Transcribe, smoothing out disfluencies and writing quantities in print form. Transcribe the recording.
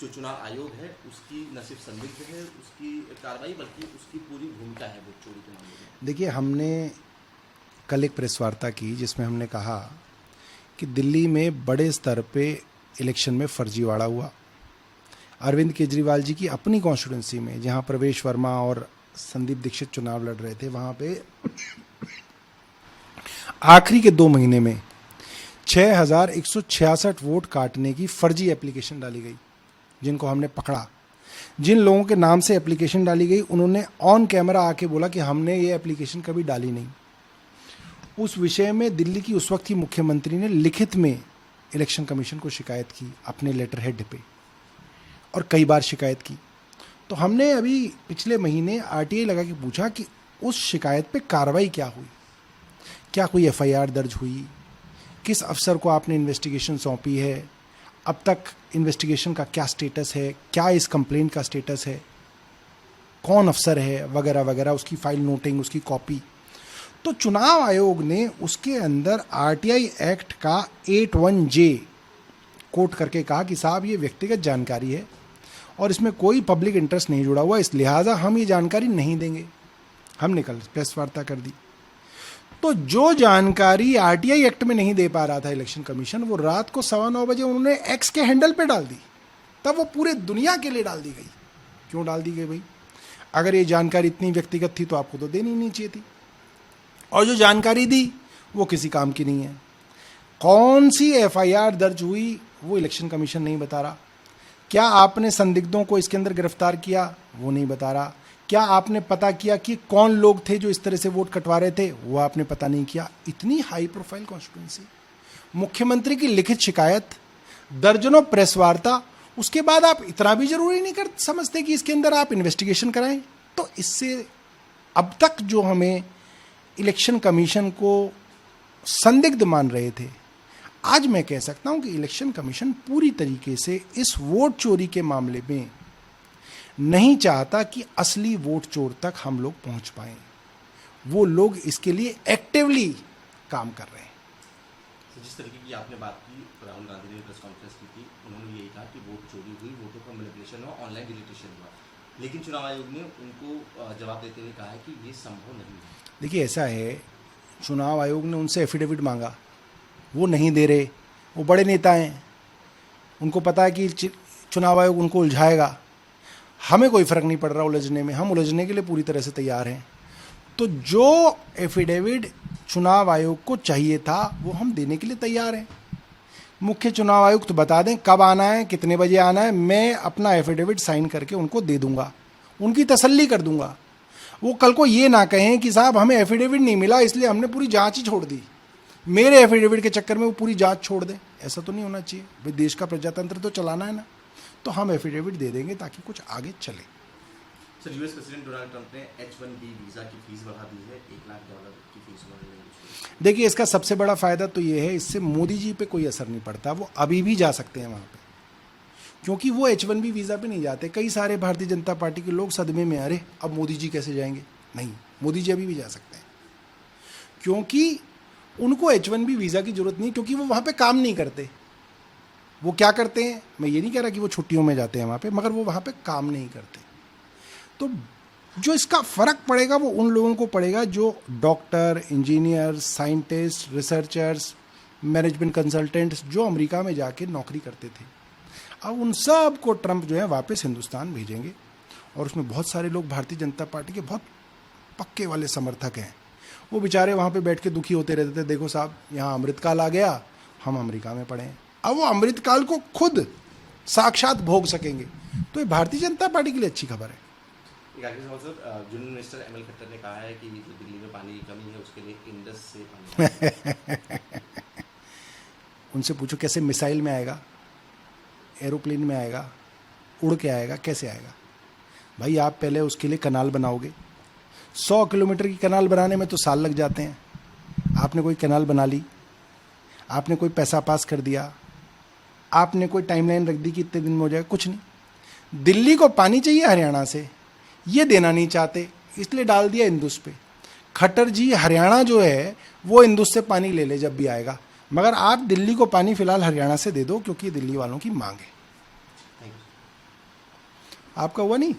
जो चुनाव आयोग है उसकी न सिर्फ संदिग्ध है उसकी कार्रवाई बल्कि उसकी पूरी भूमिका है वोट चोरी के मामले में। देखिए, हमने कल एक प्रेस वार्ता की जिसमें हमने कहा कि दिल्ली में बड़े स्तर पे इलेक्शन में फर्जीवाड़ा हुआ। अरविंद केजरीवाल जी की अपनी कॉन्स्टिट्यूंसी में, जहां प्रवेश वर्मा और संदीप दीक्षित चुनाव लड़ रहे थे, वहां पे आखिरी के 2 महीने में 6166 वोट काटने की फर्जी एप्लीकेशन डाली गई, जिनको हमने पकड़ा। जिन लोगों के नाम से एप्लीकेशन डाली गई उन्होंने ऑन कैमरा आके बोला कि हमने ये एप्लीकेशन कभी डाली नहीं। उस विषय में दिल्ली की उस वक्त की मुख्यमंत्री ने लिखित में इलेक्शन कमीशन को शिकायत की अपने लेटर हेड पे, और कई बार शिकायत की। तो हमने अभी पिछले महीने आरटीआई लगा के पूछा कि उस शिकायत पे कार्रवाई क्या हुई, क्या कोई एफआईआर दर्ज हुई, किस अफसर को आपने इन्वेस्टिगेशन सौंपी है, अब तक इन्वेस्टिगेशन का क्या स्टेटस है, क्या इस कंप्लेंट का स्टेटस है, कौन अफसर है, वगैरह वगैरह, उसकी फाइल नोटिंग, उसकी कॉपी। तो चुनाव आयोग ने उसके अंदर आरटीआई एक्ट का 81J कोट करके कहा कि साहब ये व्यक्तिगत जानकारी है और इसमें कोई पब्लिक इंटरेस्ट नहीं जुड़ा हुआ, इस लिहाजा हम ये जानकारी नहीं देंगे। हमने कल प्रेस वार्ता कर दी। तो जो जानकारी आरटीआई एक्ट में नहीं दे पा रहा था इलेक्शन कमीशन, वो रात को 9:15 बजे उन्होंने एक्स के हैंडल पे डाल दी। तब वो पूरे दुनिया के लिए डाल दी गई। क्यों डाल दी गई भाई? अगर ये जानकारी इतनी व्यक्तिगत थी तो आपको तो देनी नहीं चाहिए थी, और जो जानकारी दी वो किसी काम की नहीं है। कौन सी एफआईआर दर्ज हुई वो इलेक्शन कमीशन नहीं बता रहा। क्या आपने संदिग्धों को इसके अंदर गिरफ्तार किया, वो नहीं बता रहा। क्या आपने पता किया कि कौन लोग थे जो इस तरह से वोट कटवा रहे थे, वो आपने पता नहीं किया। इतनी हाई प्रोफाइल कॉन्स्टिट्यूंसी, मुख्यमंत्री की लिखित शिकायत, दर्जनों प्रेस वार्ता, उसके बाद आप इतना भी जरूरी नहीं कर समझते कि इसके अंदर आप इन्वेस्टिगेशन कराएं। तो इससे अब तक जो हमें इलेक्शन कमीशन को संदिग्ध मान रहे थे, आज मैं कह सकता हूं कि इलेक्शन कमीशन पूरी तरीके से इस वोट चोरी के मामले में नहीं चाहता कि असली वोट चोर तक हम लोग पहुंच पाएं। वो लोग इसके लिए एक्टिवली काम कर रहे हैं। जिस तरीके की आपने बात की, राहुल गांधी ने प्रेस कॉन्फ्रेंस की थी, उन्होंने यही कहा कि वोट चोरी हुई, वोटों का मैनिपुलेशन हुआ, ऑनलाइन डिलीटेशन हुआ, लेकिन चुनाव आयोग ने उनको जवाब देते हुए कहा है कि ये संभव नहीं है। देखिए, ऐसा है, चुनाव आयोग ने उनसे एफिडेविट मांगा, वो नहीं दे रहे। वो बड़े नेता हैं, उनको पता है कि चुनाव आयोग उनको उलझाएगा। हमें कोई फ़र्क नहीं पड़ रहा उलझने में, हम उलझने के लिए पूरी तरह से तैयार हैं। तो जो एफिडेविट चुनाव आयोग को चाहिए था वो हम देने के लिए तैयार हैं। मुख्य चुनाव आयुक्त तो बता दें कब आना है, कितने बजे आना है, मैं अपना एफिडेविट साइन करके उनको दे दूंगा, उनकी तसल्ली कर दूंगा। वो कल को ये ना कहें कि साहब हमें एफिडेविट नहीं मिला इसलिए हमने पूरी जांच ही छोड़ दी, मेरे एफिडेविट के चक्कर में वो पूरी जांच छोड़ दें। ऐसा तो नहीं होना चाहिए भाई, देश का प्रजातंत्र तो चलाना है ना। तो हम एफिडेविट दे देंगे ताकि कुछ आगे चले। Sir, US president Donald Trump ने H1B वीज़ा की फीस बढ़ा दी है, $1 लाख की फीस बढ़ रही है। देखिए, इसका सबसे बड़ा फायदा तो ये है, इससे मोदी जी पे कोई असर नहीं पड़ता। वो अभी भी जा सकते हैं वहाँ पे, क्योंकि वो H1B वीज़ा पे नहीं जाते। कई सारे भारतीय जनता पार्टी के लोग सदमे में, अरे अब मोदी जी कैसे जाएंगे। नहीं, मोदी जी अभी भी जा सकते हैं, क्योंकि उनको H1B वीज़ा की जरूरत नहीं, क्योंकि वो वहाँ पे काम नहीं करते। वो क्या करते हैं, मैं ये नहीं कह रहा कि वो छुट्टियों में जाते हैं वहाँ पे, मगर वो वहाँ पे काम नहीं करते। तो जो इसका फ़र्क पड़ेगा वो उन लोगों को पड़ेगा जो doctor, engineer, scientist, researchers, management consultants जो अमेरिका में जाके नौकरी करते थे। अब उन सब को ट्रंप जो है वापस हिंदुस्तान भेजेंगे, और उसमें बहुत सारे लोग भारतीय जनता पार्टी के बहुत पक्के वाले समर्थक हैं। वो बेचारे वहाँ पे बैठ के दुखी होते रहते थे, देखो साहब यहाँ अमृतकाल आ गया, हम अमेरिका में पड़े हैं। अब वो अमृतकाल को खुद साक्षात भोग सकेंगे। तो ये भारतीय जनता पार्टी के लिए अच्छी खबर है। एक आखिरी सवाल sir, union minister ML Khattar ने कहा है कि जो दिल्ली में पानी की कमी है उसके लिए इंडस से पानी उनसे पूछो कैसे मिसाइल में आएगा, एरोप्लेन में आएगा, उड़ के आएगा, कैसे आएगा भाई? आप पहले उसके लिए कनाल बनाओगे। 100 किलोमीटर की कनाल बनाने में तो साल लग जाते हैं। आपने कोई कनाल बना ली, आपने कोई पैसा पास कर दिया, आपने कोई टाइमलाइन रख दी कि इतने दिन में हो जाएगा, कुछ नहीं। दिल्ली को पानी चाहिए हरियाणा से, ये देना नहीं चाहते, इसलिए डाल दिया इंदुस पे। खट्टर जी हरियाणा जो है वो इंदुस से पानी ले ले जब भी आएगा, मगर आप दिल्ली को पानी फिलहाल हरियाणा से दे दो, क्योंकि दिल्ली वालों की मांग है। आपका हुआ नहीं?